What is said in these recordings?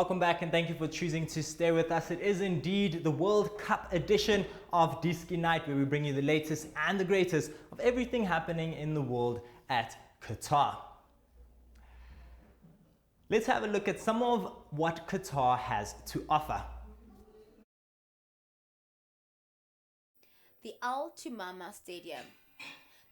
Welcome back and thank you for choosing to stay with us. It is indeed the World Cup edition of Diski Night, where we bring you the latest and the greatest of everything happening in the world at Qatar. Let's have a look at some of what Qatar has to offer. The Al Tumama Stadium.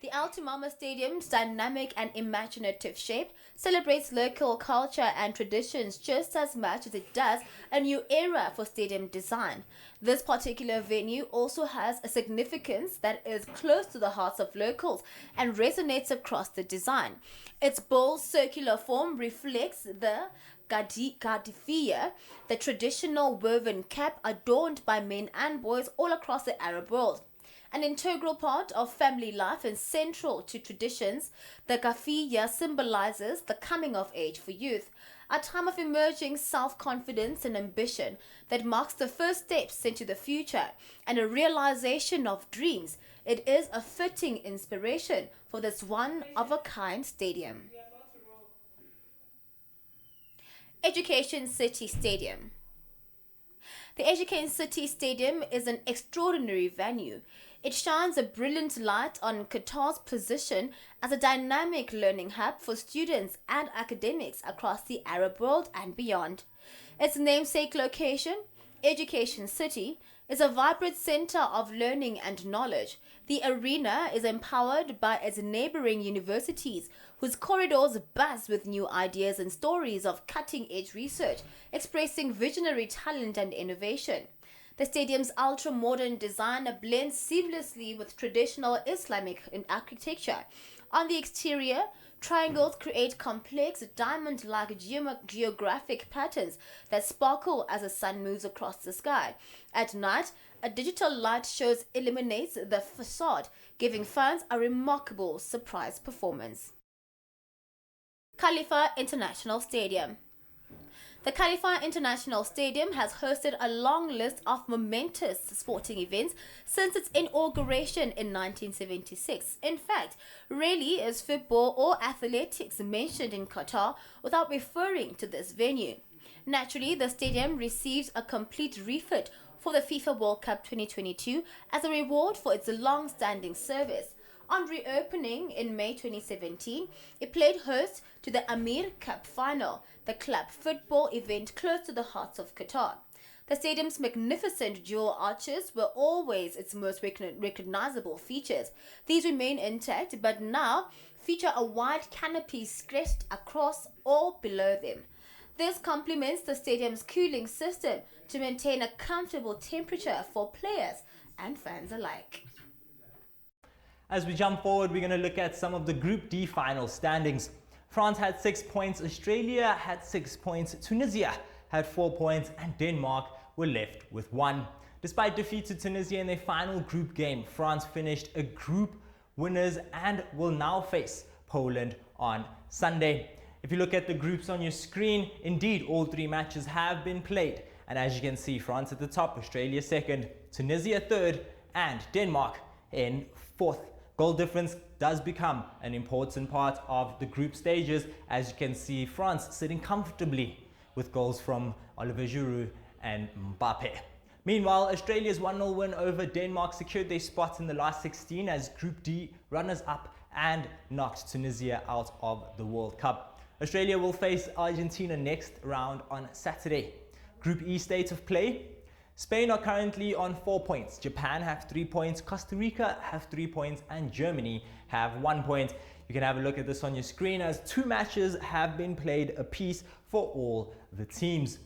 The Al Tumama Stadium's dynamic and imaginative shape celebrates local culture and traditions just as much as it does a new era for stadium design. This particular venue also has a significance that is close to the hearts of locals and resonates across the design. Its bold circular form reflects the Gadifia, the traditional woven cap adorned by men and boys all across the Arab world. An integral part of family life and central to traditions, the Gafiya symbolizes the coming of age for youth, a time of emerging self-confidence and ambition that marks the first steps into the future and a realization of dreams. It is a fitting inspiration for this one-of-a-kind stadium. Education City Stadium. The Education City Stadium is an extraordinary venue. It shines a brilliant light on Qatar's position as a dynamic learning hub for students and academics across the Arab world and beyond. Its namesake location, Education City, is a vibrant center of learning and knowledge. The arena is empowered by its neighboring universities, whose corridors buzz with new ideas and stories of cutting-edge research, expressing visionary talent and innovation. The stadium's ultra-modern design blends seamlessly with traditional Islamic architecture. On the exterior, triangles create complex diamond-like geographic patterns that sparkle as the sun moves across the sky. At night, a digital light illuminates the facade, giving fans a remarkable surprise performance. Khalifa International Stadium. The Khalifa International Stadium has hosted a long list of momentous sporting events since its inauguration in 1976. In fact, rarely is football or athletics mentioned in Qatar without referring to this venue. Naturally, the stadium receives a complete refit for the FIFA World Cup 2022 as a reward for its long-standing service. On reopening in May 2017, it played host to the Amir Cup final, the club football event close to the hearts of Qatar. The stadium's magnificent dual arches were always its most recognizable features. These remain intact, but now feature a wide canopy stretched across or below them. This complements the stadium's cooling system to maintain a comfortable temperature for players and fans alike. As we jump forward, we're going to look at some of the Group D final standings. France had 6 points, Australia had 6 points, Tunisia had 4 points, and Denmark were left with 1. Despite defeat to Tunisia in their final group game, France finished a group winners and will now face Poland on Sunday. If you look at the groups on your screen, indeed all 3 matches have been played. And as you can see, France at the top, Australia second, Tunisia third, and Denmark in fourth. Goal difference does become an important part of the group stages. As you can see, France sitting comfortably with goals from Olivier Giroud and Mbappe. Meanwhile, Australia's 1-0 win over Denmark secured their spot in the last 16 as Group D runners-up and knocked Tunisia out of the World Cup. Australia will face Argentina next round on Saturday. Group E state of play. Spain are currently on 4 points, Japan have 3 points, Costa Rica have 3 points, and Germany have 1 point. You can have a look at this on your screen as 2 matches have been played apiece for all the teams.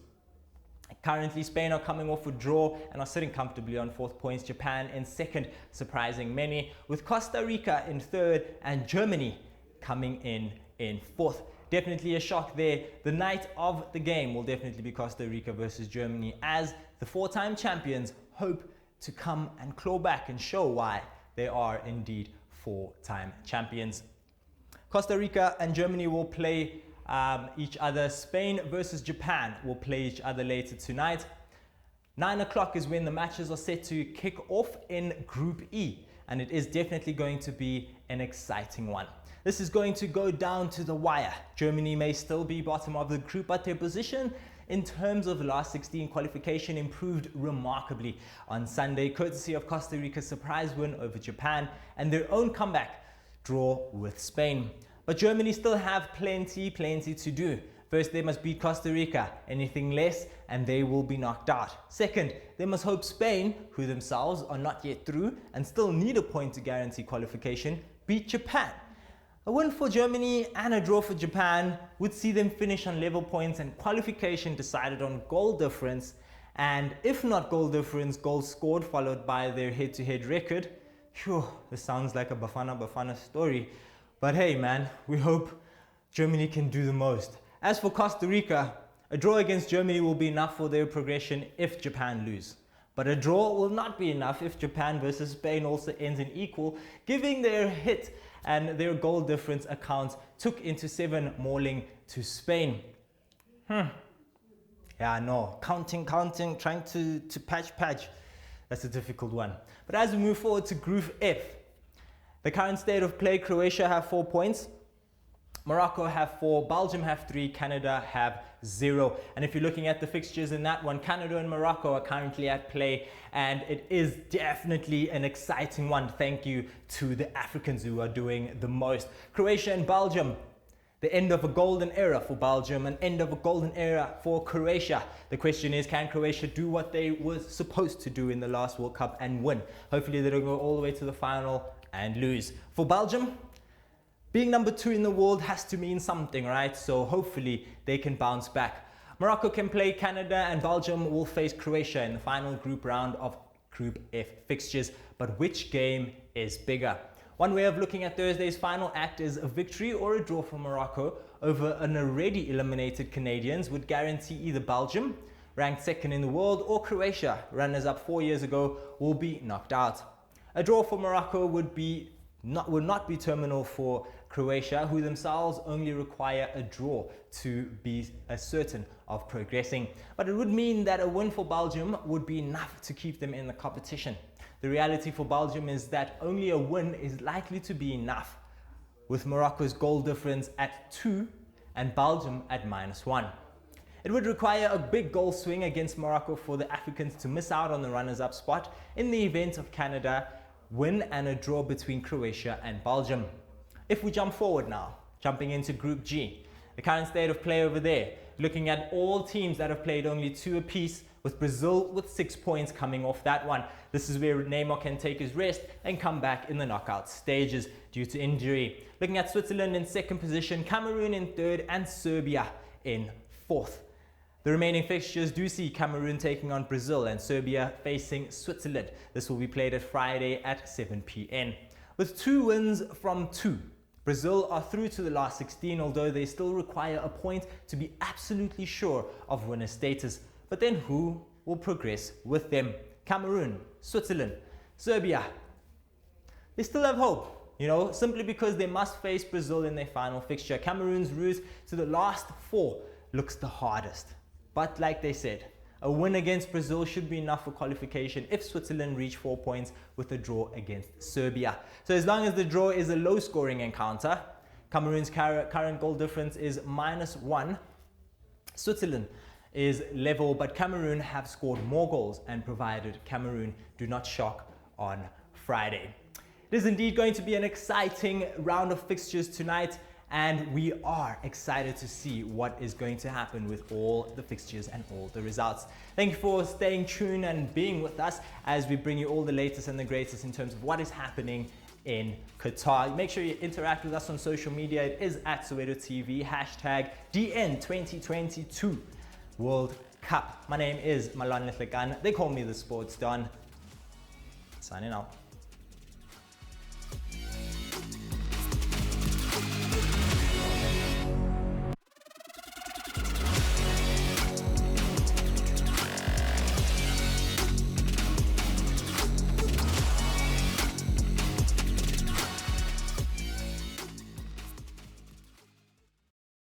Currently, Spain are coming off a draw and are sitting comfortably on 4th points, Japan in 2nd, surprising many, with Costa Rica in 3rd and Germany coming in 4th. Definitely a shock there. The night of the game will definitely be Costa Rica versus Germany as the 4-time champions hope to come and claw back and show why they are indeed 4-time champions. Costa Rica and Germany will play each other. Spain versus Japan will play each other later tonight. 9 o'clock is when the matches are set to kick off in Group E, and it is definitely going to be an exciting one. This is going to go down to the wire. Germany may still be bottom of the group, but their position in terms of the last 16 qualification improved remarkably on Sunday, courtesy of Costa Rica's surprise win over Japan and their own comeback draw with Spain. But Germany still have plenty to do. First, they must beat Costa Rica. Anything less and they will be knocked out. Second, they must hope Spain, who themselves are not yet through and still need a point to guarantee qualification, beat Japan. A win for Germany and a draw for Japan would see them finish on level points and qualification decided on goal difference. And if not goal difference, goals scored followed by their head-to-head record. Phew, this sounds like a Bafana story. But hey man, we hope Germany can do the most. As for Costa Rica, a draw against Germany will be enough for their progression if Japan lose. But a draw will not be enough if Japan versus Spain also ends in equal, giving their hit and their goal difference account took into 7 mauling to Spain. Yeah, no, counting, trying to patch. That's a difficult one. But as we move forward to Group F, the current state of play, Croatia have 4 points. Morocco have 4, Belgium have 3, Canada have 0. And if you're looking at the fixtures in that one, Canada and Morocco are currently at play, and it is definitely an exciting one. Thank you to the Africans who are doing the most. Croatia and Belgium, the end of a golden era for Belgium, an end of a golden era for Croatia. The question is, can Croatia do what they were supposed to do in the last World Cup and win? Hopefully they don't go all the way to the final and lose. For Belgium, being number 2 in the world has to mean something, right? So hopefully they can bounce back. Morocco can play Canada and Belgium will face Croatia in the final group round of Group F fixtures. But which game is bigger? One way of looking at Thursday's final act is a victory or a draw for Morocco over an already eliminated Canadians would guarantee either Belgium, ranked 2nd in the world, or Croatia, runners up 4 years ago, will be knocked out. A draw for Morocco would not be terminal for Croatia, who themselves only require a draw to be certain of progressing. But it would mean that a win for Belgium would be enough to keep them in the competition. The reality for Belgium is that only a win is likely to be enough, with Morocco's goal difference at 2 and Belgium at -1. It would require a big goal swing against Morocco for the Africans to miss out on the runners-up spot in the event of Canada win and a draw between Croatia and Belgium. If we jump forward now, jumping into Group G, the current state of play over there, looking at all teams that have played only 2 apiece, with Brazil with 6 points coming off that one. This is where Neymar can take his rest and come back in the knockout stages due to injury. Looking at Switzerland in 2nd position, Cameroon in 3rd, and Serbia in 4th. The remaining fixtures do see Cameroon taking on Brazil and Serbia facing Switzerland. This will be played at Friday at 7 p.m. With 2 wins from 2, Brazil are through to the last 16, although they still require a point to be absolutely sure of winner status. But then who will progress with them? Cameroon, Switzerland, Serbia. They still have hope, simply because they must face Brazil in their final fixture. Cameroon's route to the last 4 looks the hardest. But like they said, a win against Brazil should be enough for qualification if Switzerland reach 4 points with a draw against Serbia. So as long as the draw is a low-scoring encounter, Cameroon's current goal difference is -1. Switzerland is level, but Cameroon have scored more goals and provided Cameroon do not shock on Friday. It is indeed going to be an exciting round of fixtures tonight, and we are excited to see what is going to happen with all the fixtures and all the results. Thank you for staying tuned and being with us as we bring you all the latest and the greatest in terms of what is happening in Qatar. Make sure you interact with us on social media. It is at Soweto TV, #DN 2022 World Cup. My name is Malwandla Hlekane. They call me the Sports Don. Signing out.